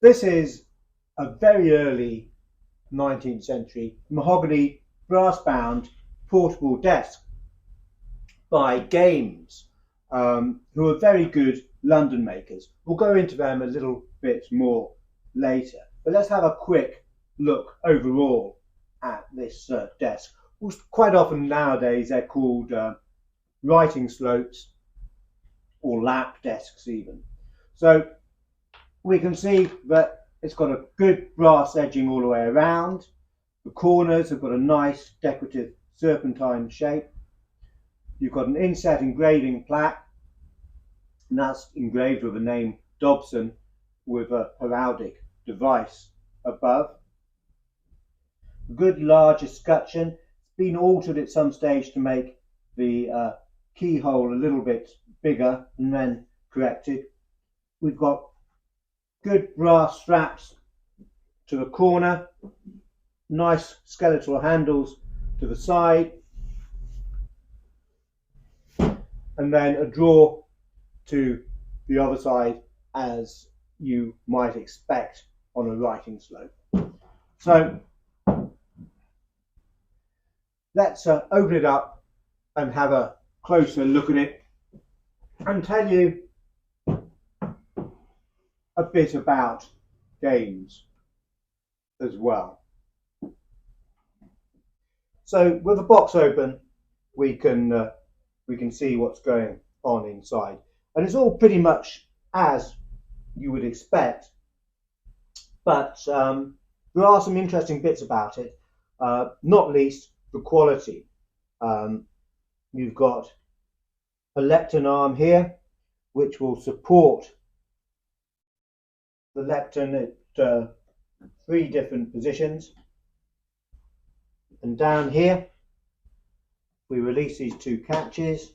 This is a very early 19th century mahogany brass bound portable desk by Gaimes, who are very good London makers. We'll go into them a little bit more later, but let's have a quick look overall at this desk. Quite often nowadays they're called writing slopes or lap desks even. So we can see that it's got a good brass edging all the way around. The corners have got a nice decorative serpentine shape. You've got an inset engraving plaque, and that's engraved with the name Dobson with a heraldic device above. Good large escutcheon. It's been altered at some stage to make the keyhole a little bit bigger and then corrected. We've got good brass straps to the corner, nice skeletal handles to the side, and then a drawer to the other side, as you might expect on a writing slope. So let's open it up and have a closer look at it and tell you a bit about Gaimes as well. So with the box open, we can see what's going on inside, and it's all pretty much as you would expect, but there are some interesting bits about it, not least the quality. You've got a lectern arm here which will support the lectern at 3 different positions, and down here we release these 2 catches.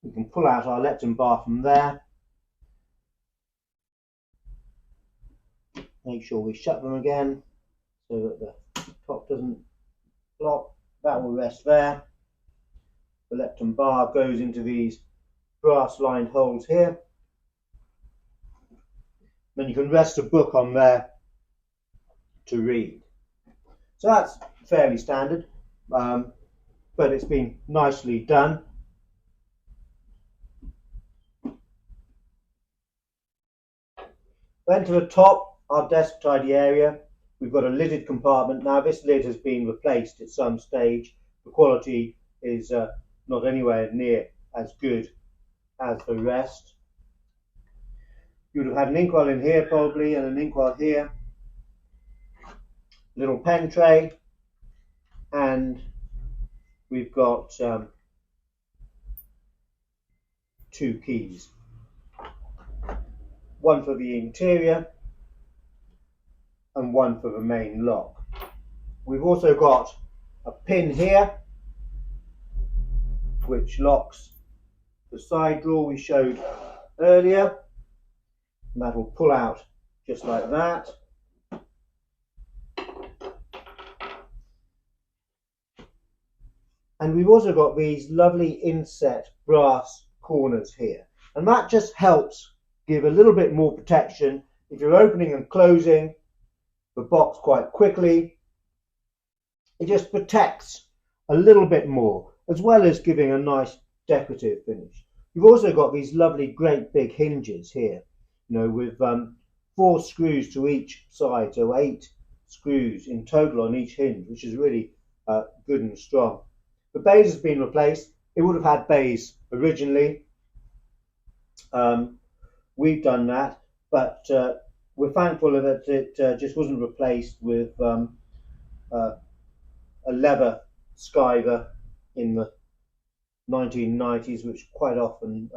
We can pull out our lectern bar from there. Make sure we shut them again so that the top doesn't block. That will rest there. The lectern bar goes into these brass lined holes here. Then you can rest a book on there to read. So that's fairly standard, but it's been nicely done. Then to the top, our desk tidy area, we've got a lidded compartment. Now this lid has been replaced at some stage. The quality is not anywhere near as good as the rest. You would have had an inkwell in here probably, and an inkwell here. Little pen tray, and we've got 2 keys. One for the interior and one for the main lock. We've also got a pin here which locks the side drawer we showed earlier, and that will pull out just like that. And we've also got these lovely inset brass corners here, and that just helps give a little bit more protection if you're opening and closing the box quite quickly. It just protects a little bit more, as well as giving a nice decorative finish. You've also got these lovely great big hinges here, with 4 screws to each side, so 8 screws in total on each hinge, which is really good and strong. The base has been replaced. It would have had bays originally. We've done that, but we're thankful that it just wasn't replaced with a leather skiver in the 1990s, which quite often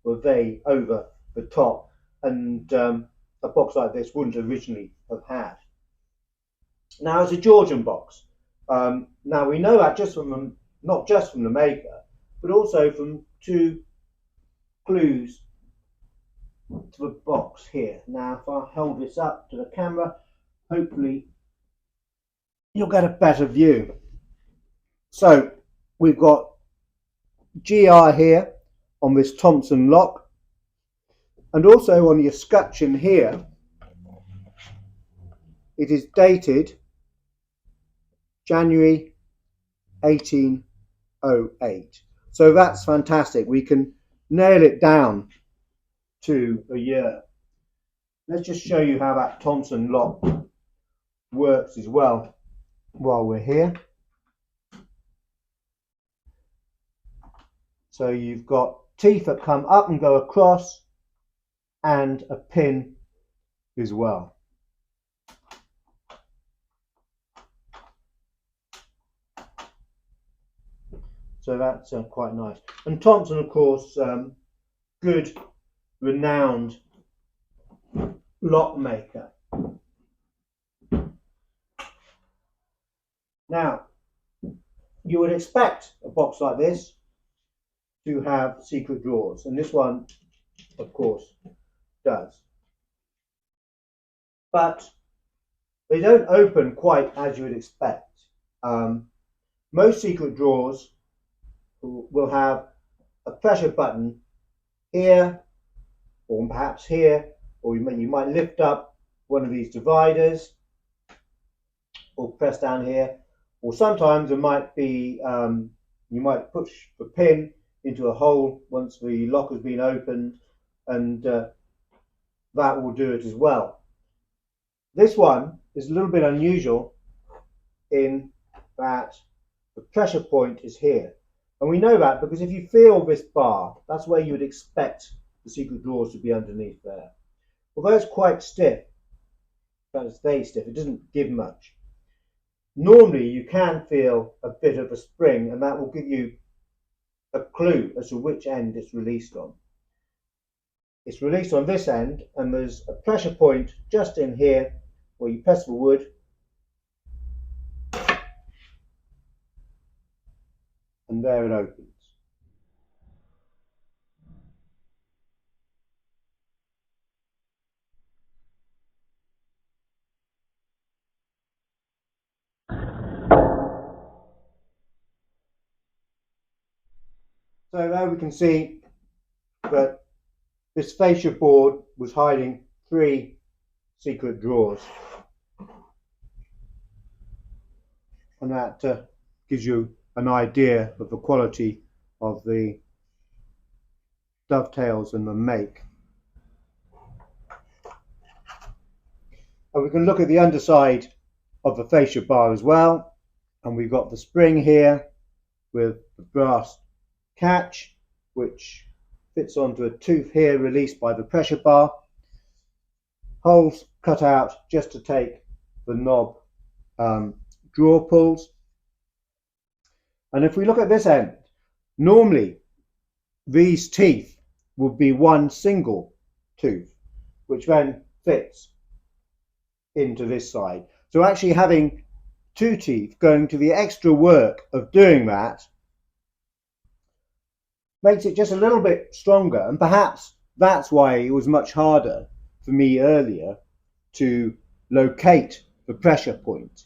were very over the top, and a box like this wouldn't originally have had. Now it's a Georgian box. Now we know that not just from the maker, but also from 2 clues to the box here. Now if I hold this up to the camera, hopefully you'll get a better view. So we've got GR here on this Thompson lock, And also on the escutcheon here, it is dated January 1808. So that's fantastic. We can nail it down to a year. Let's just show you how that Thompson lock works as well while we're here. So you've got teeth that come up and go across, and a pin as well. So that's quite nice. And Thompson, of course, good, renowned lock maker. Now, you would expect a box like this to have secret drawers, and this one, of course, does. But they don't open quite as you would expect. Most secret drawers will have a pressure button here, or perhaps here, or you might lift up one of these dividers, or press down here, or sometimes it might be you might push the pin into a hole once the lock has been opened, and that will do it as well. This one is a little bit unusual in that the pressure point is here. And we know that because if you feel this bar, that's where you would expect the secret drawers to be underneath there. Although it's quite stiff, it stays stiff, it doesn't give much. Normally you can feel a bit of a spring, and that will give you a clue as to which end it's released on. It's released on this end, and there's a pressure point just in here where you press the wood, and there it opens. So there we can see that this fascia board was hiding 3 secret drawers, and that gives you an idea of the quality of the dovetails and the make. And we can look at the underside of the fascia bar as well, and we've got the spring here with the brass catch which fits onto a tooth here released by the pressure bar, holes cut out just to take the knob drawer pulls. And if we look at this end, normally these teeth would be one single tooth which then fits into this side. So actually having 2 teeth going to the extra work of doing that makes it just a little bit stronger, and perhaps that's why it was much harder for me earlier to locate the pressure point.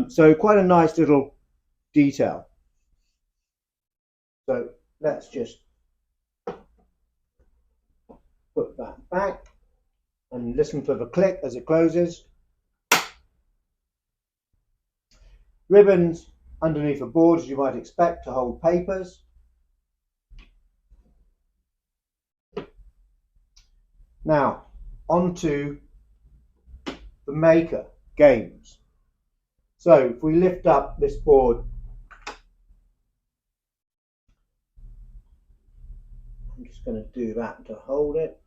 So quite a nice little detail. So let's just put that back and listen for the click as it closes. Ribbons underneath the board, as you might expect, to hold papers. Now, onto the maker, Gaimes. So if we lift up this board, I'm just going to do that to hold it.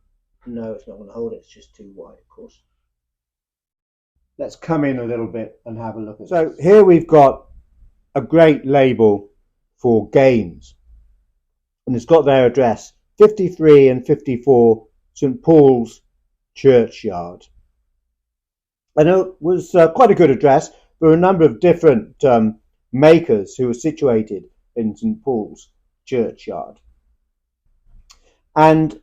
No, it's not going to hold it, it's just too wide, of course. Let's come in a little bit and have a look at it. So here we've got a great label for Gaimes, and it's got their address, 53 and 54 St Paul's Churchyard. And it was quite a good address. There were a number of different makers who were situated in St Paul's Churchyard. And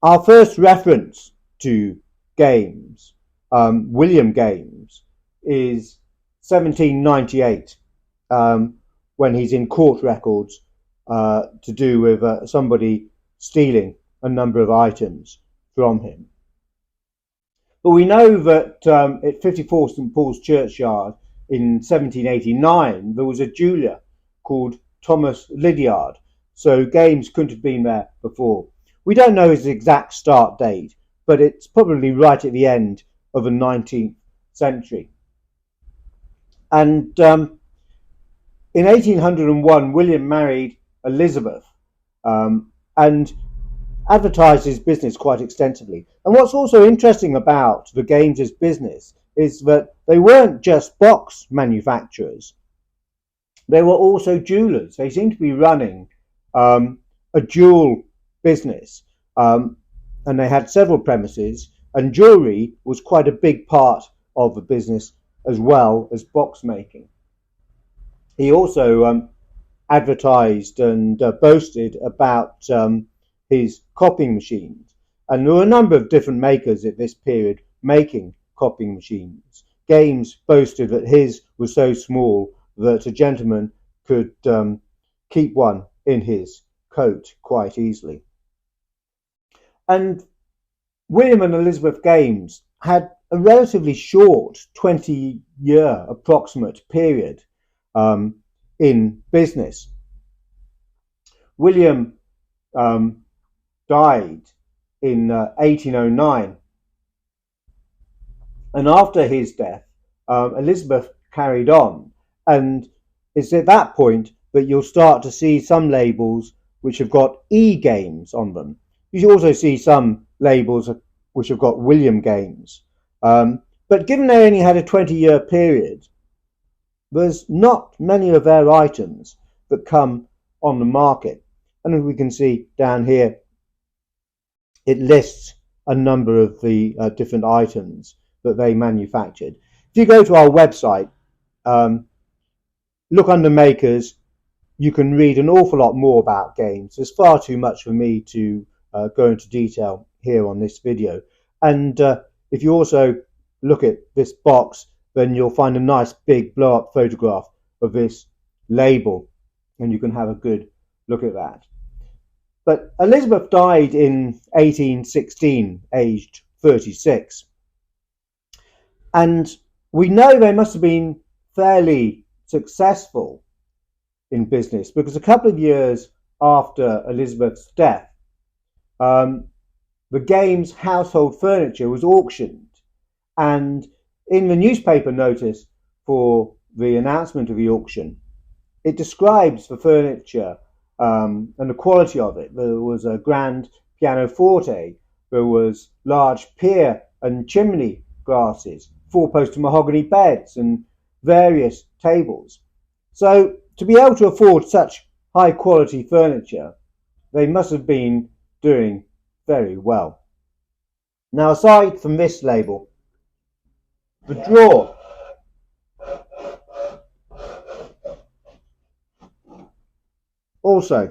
our first reference to Gaimes, William Gaimes, is 1798, when he's in court records to do with somebody stealing a number of items from him. But we know that at 54 St Paul's Churchyard in 1789 there was a jeweller called Thomas Lydiard, so Gaimes couldn't have been there before. We don't know his exact start date, but it's probably right at the end of the 19th century. And in 1801, William married Elizabeth and advertised his business quite extensively. And what's also interesting about the Gaimes' business is that they weren't just box manufacturers, they were also jewellers. They seemed to be running a jewel business, and they had several premises, and jewellery was quite a big part of the business as well as box making. He also advertised and boasted about his copying machines, and there were a number of different makers at this period making copying machines. Gaimes boasted that his was so small that a gentleman could keep one in his coat quite easily. And William and Elizabeth Gaimes had a relatively short 20-year approximate period in business. William died in 1809, and after his death Elizabeth carried on, and it's at that point that you'll start to see some labels which have got E Gaimes on them. You also see some labels which have got William Gaimes, but given they only had a 20-year period, there's not many of their items that come on the market. And as we can see down here, it lists a number of the different items that they manufactured. If you go to our website, look under makers, you can read an awful lot more about Gaimes. There's far too much for me to go into detail here on this video. And if you also look at this box, then you'll find a nice big blow-up photograph of this label, and you can have a good look at that. But Elizabeth died in 1816, aged 36. And we know they must have been fairly successful in business, because a couple of years after Elizabeth's death, the Gaimes household furniture was auctioned, and in the newspaper notice for the announcement of the auction, it describes the furniture and the quality of it. There was a grand pianoforte, there was large pier and chimney glasses, four-poster mahogany beds, and various tables. So to be able to afford such high quality furniture, they must have been doing very well. Now, aside from this label, the drawer also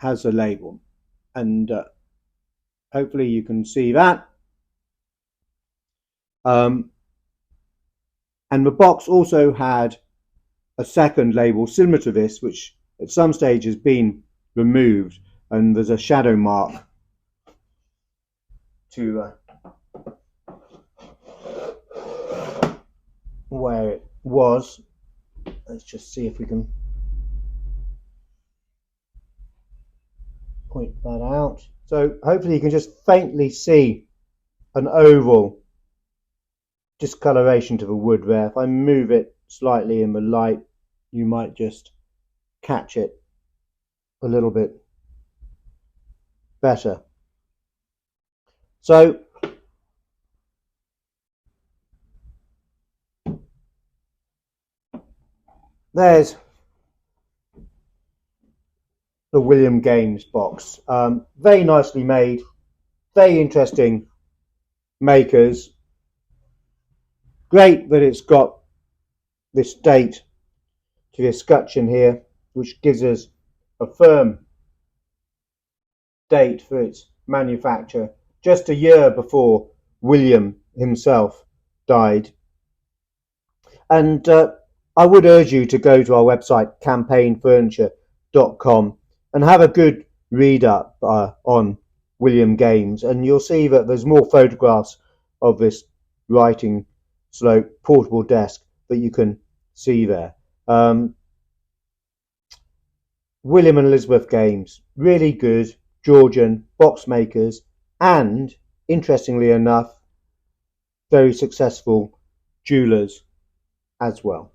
has a label, and hopefully you can see that. And the box also had a second label similar to this, which at some stage has been removed, and there's a shadow mark to where it was. Let's just see if we can point that out. So hopefully you can just faintly see an oval discoloration to the wood there. If I move it slightly in the light, you might just catch it a little bit better. So there's the William Gaimes box. Very nicely made, very interesting makers. Great that it's got this date to the escutcheon here, which gives us a firm date for its manufacture, just a year before William himself died. And I would urge you to go to our website, campaignfurniture.com, and have a good read up on William Gaimes, and you'll see that there's more photographs of this writing slope portable desk that you can see there. William and Elizabeth Gaimes, really good Georgian box makers, and interestingly enough, very successful jewelers as well.